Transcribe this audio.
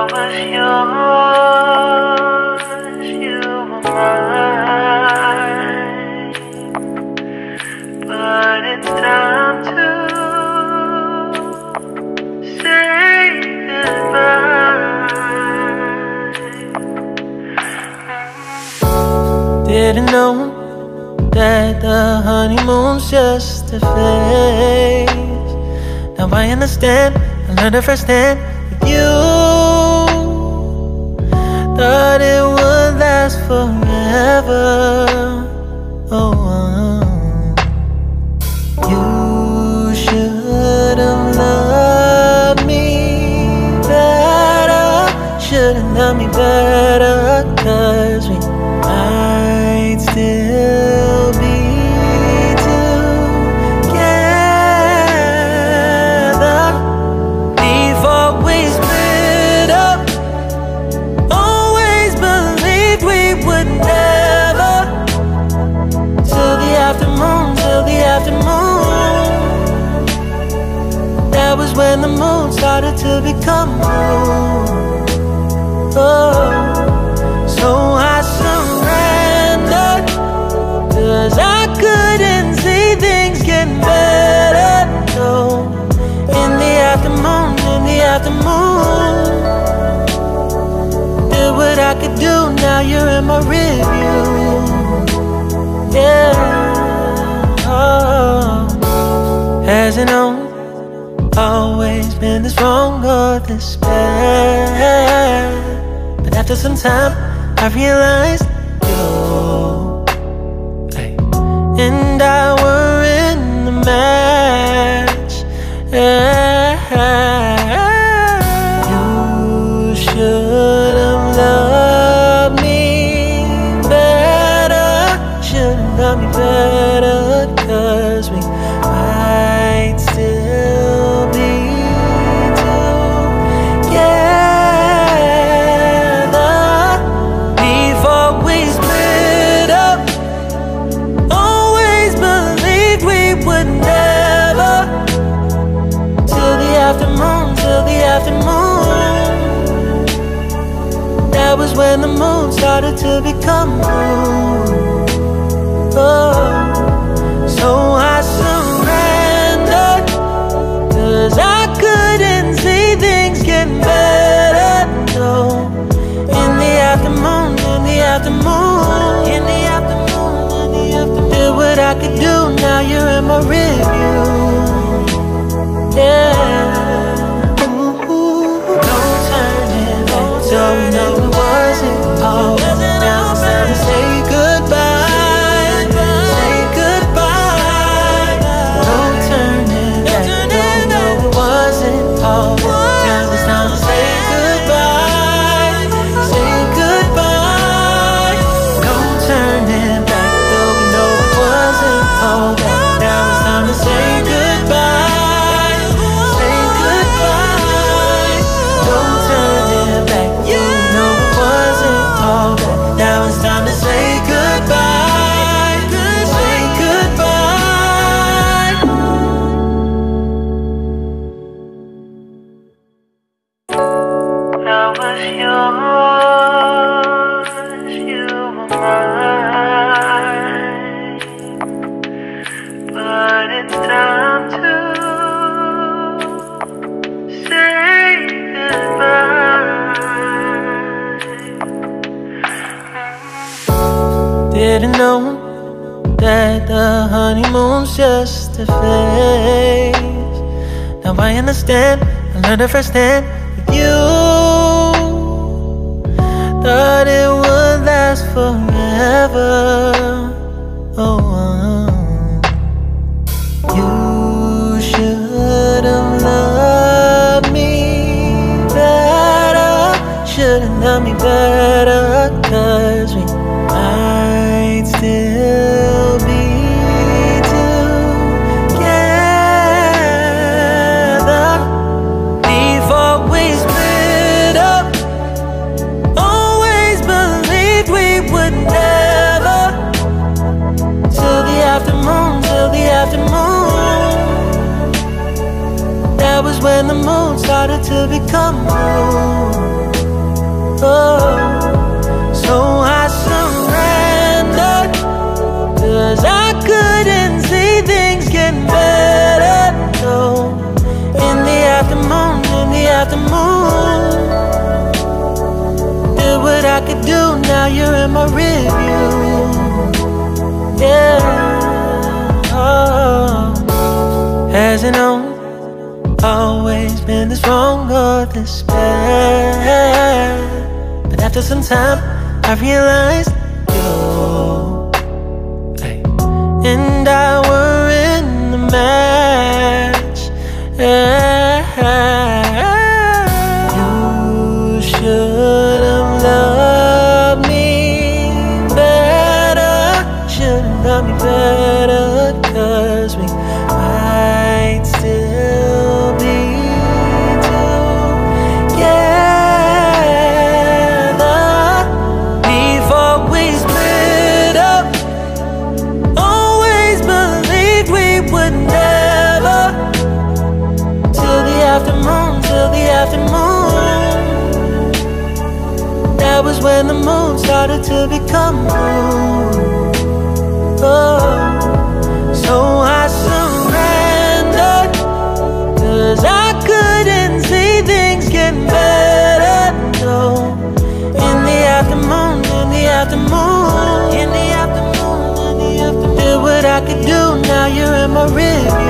was yours, you were mine, but it's time to say goodbye. Didn't know that the honeymoon's just a phase. Now I understand, I learned it firsthand with you. Thought it would last forever. Oh, you should have loved me better. Should have loved me better, 'cause we might still be together before we split up. Always believed we would never, till the afternoon, till the afternoon. That was when the moon started to become moon. Oh, so I surrendered, 'cause I couldn't see things getting better. No, in the afternoon, in the afternoon, did what I could do, now you're in my review. Yeah, oh. Hasn't always been this wrong or this bad, but after some time I realized you and I were in the match. You should have loved me better. Should have loved me better, 'cause we might still be together before we split up. Always believed we would never, till the afternoon, till the afternoon. That was when the moon started to become moon. Oh, so I surrendered, 'cause I couldn't see things getting better. No, in the afternoon, in the afternoon, in the afternoon, in the afternoon, did what I could do, now you're in my review. Yeah, ooh, no turning back, so no, it wasn't all. Now it's time to say goodbye, say goodbye. No turning back, no, it wasn't all. Now it's time to say goodbye, say goodbye. No turning back, though we know it wasn't all. Now it's time to say goodbye, say goodbye. No turning back, you know it wasn't all. Now it's time to say goodbye, say goodbye. I was yours, you were mine, but it's time to say goodbye. Didn't know that the honeymoon's just a phase. Now I understand, I learned it firsthand with you. Thought it would last forever. Oh, you should have loved me better. Should have loved me better, 'cause we might still be together before we split up. Always believed we would never, till the afternoon, till the afternoon. That was when the moon started to become moon. Oh, so I surrendered, 'cause I couldn't see things getting better. No, in the afternoon, did what I could do, now you're in my review. Yeah, oh. Hasn't always been this wrong or this bad, but after some time I realized you and I were in the match. You should have loved me better, should have loved me better, 'cause we might still be together. Before we split up, always believed we would never. Till the afternoon, that was when the moon started to become blue. Oh, so I surrendered, 'cause I couldn't see things getting better. No, in the afternoon, did what I could do, now you're in my review.